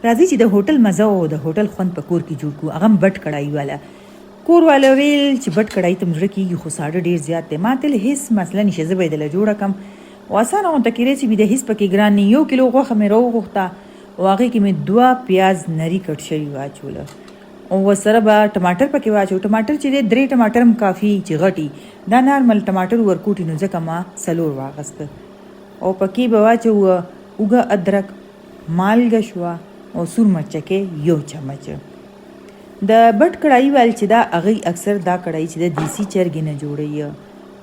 راځي چې د هوټل مزه او د هوټل خوند په کور کې جوړ کړو. هغه بټ کړای والا کور والا ویل چې بټ کړای ته مزړه کېږي خو ساړه ډېر زیات دی. ما تل هېڅ مسله نشته، زه به یې دله جوړه کړم او اسانه غونته کې رسېبي د هېڅ پکې ګران نه. 1 کیلو غوښه مې راوغوښته او هغې کې مې 2 پیاز نري کټ شوي واچوله او ورسره به ټماټر پکې واچو. ټماټر چې دی 3 ټماټر هم کافي چې غټي، دا نارمل ټماټر ورکوټي نو ځکه ما 4 واخیسته او پکې به واچو اوږه ادرک، مالګه شوه او سور مرچکې 1 چمچ. د بټ کړایي ویل چې دا هغې اکثر دا کړایي چې د دیسي چرګې نه جوړوي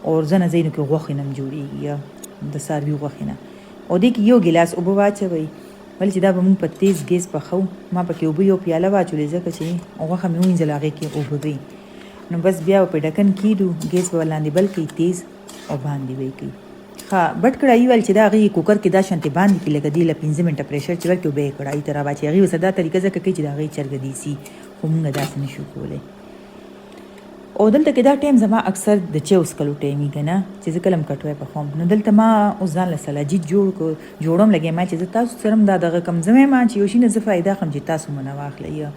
او ځنه ځایونو کې غوښې نه هم جوړېږي د څاروي غوښې نه. او دې کې 1 ګیلاس اوبه واچوئ ولې چې دا به مونږ په تیز ګیس پخو. ما پکې اوبه 1 پیاله واچولې ځکه چې غوښه مې ووینځله هغې کې اوبه وي. نو بس بیا په ډکن کېږدو، ګیس به لاندې بل کړئ تیز او باندې به یې کړئ. ښه بټ کړایي ویل چې دا هغې کوکر کې دا شانتې باندې کړي لکه دې له 15 منټه پریشر چې ورکړي او بیا یې کړایي ته راواچوي. هغې ورسره دا طریقه ځکه کوي چې د هغې چرګه دیسي، خو مونږ داسې نشو کولی. او دلته کې دا ټایم زما اکثر د چای وڅښلو ټایم وي که نه چې زه کله هم کټوی پخوم. نو دلته ما اوس ځان له سلاجید جوړم لګیا ما چې زه تاسو سره هم دا دغه کم زه وایم چې یو شي نه زه فایده اخلم چې تاسو مو نه واخلئ.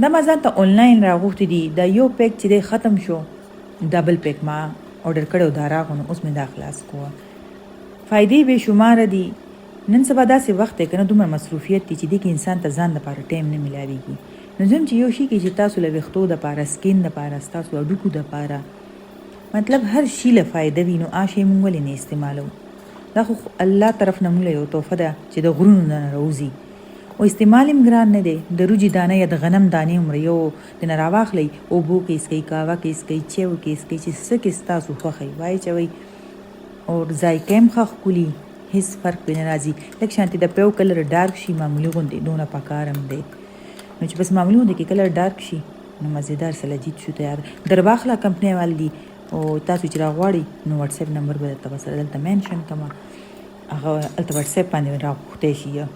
دا ما ځان ته آنلاین راغوښتي دي. دا یو پیک چې دی ختم شو، ډبل پیک ما آرډر کړی او دا راغو نو اوس مې دا خلاص کوه. فایدې بې شماره دي. نن سبا داسې وخت دی که نه دومره مصروفیت دی چې دې کې انسان ته ځان دپاره ټایم نه میلاویږي. نو زم چې یو شي کې چې تاسو له ویښتو دپاره، سکین دپاره، ستاسو هډوکو دپاره، مطلب هر شي له فایده وي نو آ شی مونږ ولې نه استعمالو. دا خو الله طرف نه مونږ له یو تحفه ده چې د غرونو نه راوځي او استعمال هم ګران نه دی. د روجي دانه یا د غنم دانې هم یو دنه راواخلئ، اوبو کې اسکئ، قهوه کې اسکئ، چایو کې اسکئ، چې څه کې ستاسو خوښوي واچوئ او ذایقه هم ښه ښکلي، هېڅ فرق پرې نه راځي. لږ شانتې د پیو کلر ډارک شي معمولي غوندې دونه پکار هم دی. نو چې بس معمولي غوندې کې کلر ډارک شي نو مزیدار سلاجید شو تیار. درباخله کمپنۍ وال دي او تاسو چې راغواړئ نو واتساپ نمبر به درته سره دلته مینشن کړم، هغه هلته واتساپ باندې راغوښتی شي.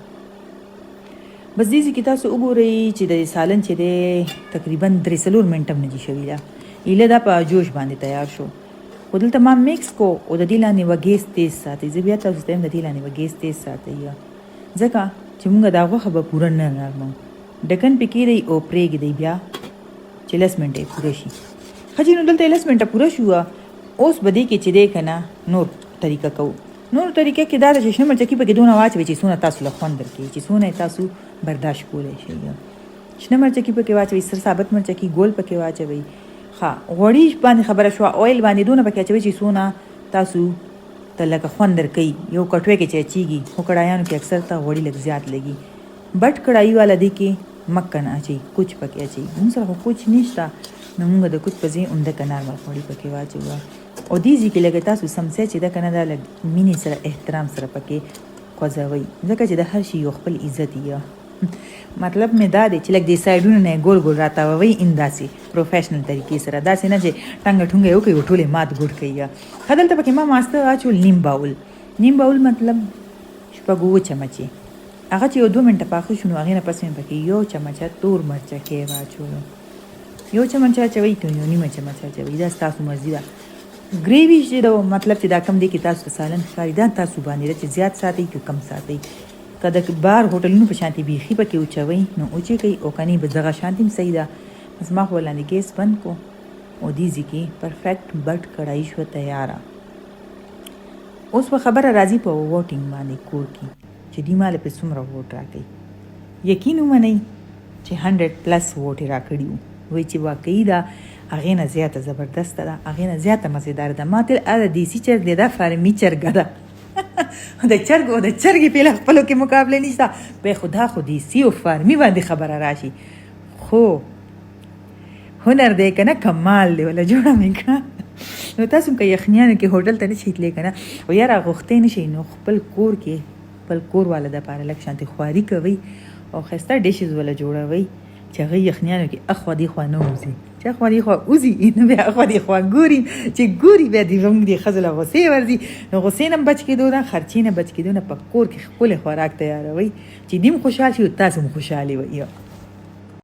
بس دې ځای کې تاسو وګورئ چې د سالن چې دی تقریبا 3-4 منټه هم نه دي شوي. ده ایله دا په جوش باندې تیار شو خو دلته ما میکس کو او د دې لاندې به ګیس تیز ساتئ. زه بیا تاسو ته وایم د دې لاندې به ګیس تیز ساتئ ځکه چې مونږ دا غوښه به پوره نه نرمو. ډکن پې کېږدئ او پرېږدئ بیا چې 10 منټه یې پوره شي. ښه چې نو دلته 10 منټه پوره شوه. اوس به دې کې چې دی که نه نور طریقه کوو. نور طریقه کې دا ده چې شنه مرچکي پکې دونه واچوئ چې څونه تاسو له خوند درکوي، چې څونه تاسو برداشت کولی شئ. شنه مرچکي پکې واچوئ، سر ثابت مرچکي ګول پکې واچوئ. ښه غوړي باندې خبره شوه، اویل باندې دونه پکې اچوئ چې څونه تاسو ته لکه خوند درکوي. یو کټوی کې چې اچېږي خو کړایانو کې اکثر ته غوړي لږ زیات لګي. بټ کړایي والا دی کې مکه نه اچوئ، کوچ پکې اچوئ. موږ سره خو کوچ نشته نو موږ د کوچ په ځای عمدکه نارمل غوړي پکې واچوو. او دې ځای کې لږه تاسو سمسی چې ده که نه دا لږ مینې سره احترام سره پکې خوځوئ ځکه چې د هر شي یو خپل عزت یې. مطلب مې دا دی چې لږ دې سایډونو نه یې ګول ګول راتاووئ انداسې پروفیشنل طریقې سره، داسې نه چې ټنګه ټونګه یې وکړئ او ټول یې مات ګوډ کړئ. ښه دلته پکې ما ماسته واچول نیم باول مطلب 6 چمچې. هغه چې یو 2 منټه پاخه شو نو هغې نه پس مې پکې 1 چمچه تور مرچکې واچولو. 1 چمچه اچوئ که 1.5 چمچه اچوئ، دا ستاسو مرضي ده. ګریوي چې ده مطلب چې دا کم دی کې تاسو ته سالن ښکاري دا تاسو باندې ده چې زیات ساتئ که کم ساتئ. که د بار هوټلونو په شانتې بیخي پکې وچوئ نو وچې او که نه بس دغه شانتې هم صحیح ده. بس ما خو لاندې ګیس بند کو او دې ځای کې پرفیکټ بټ کړایي شوه تیاره. اوس به خبره راځي په ووټینګ باندې کور کې چې دوی ما له پې څومره ووټ راکوي. یقین ومنئ چې 100+ ووټ یې راکړي وو. وایي چې واقعي ده هغې نه زیاته زبردسته ده، هغې نه زیاته مزېداره ده. ما تل دا دیسي چرګ دی، دا فارمي چرګه ده. د چرګ او د چرګې په خپلو کې مقابله نشته. بیا خدا خو دیسي او فارمي باندې خبره راشي خو هنر دی که نه کمال دی ولا جوړه مې کړه. نو تاسو هم که یخنیانو کې هوټل ته نشئ تللی که نه او یا راغوښتی نشئ نو خپل کور کې خپل کور والا دپاره لږ شانتې خواري کوئ او ښایسته ډیشز ولا جوړوئ چې هغې یخنیانو کې اخوا دېخوا نه وځي. چې اخوا دېخوا وځي نو بیا اخوا دېخوا ګوري، چې ګوري بیا زموږ دې ښځو له غوسې ورځي. نو غوسې نه بچ کېدو نه، خرچې نه بچ کېدو نه، په کور کې ښکلی خوراک تیاروئ چې دې هم خوشحال شي او تاسو هم خوشحالې وئ.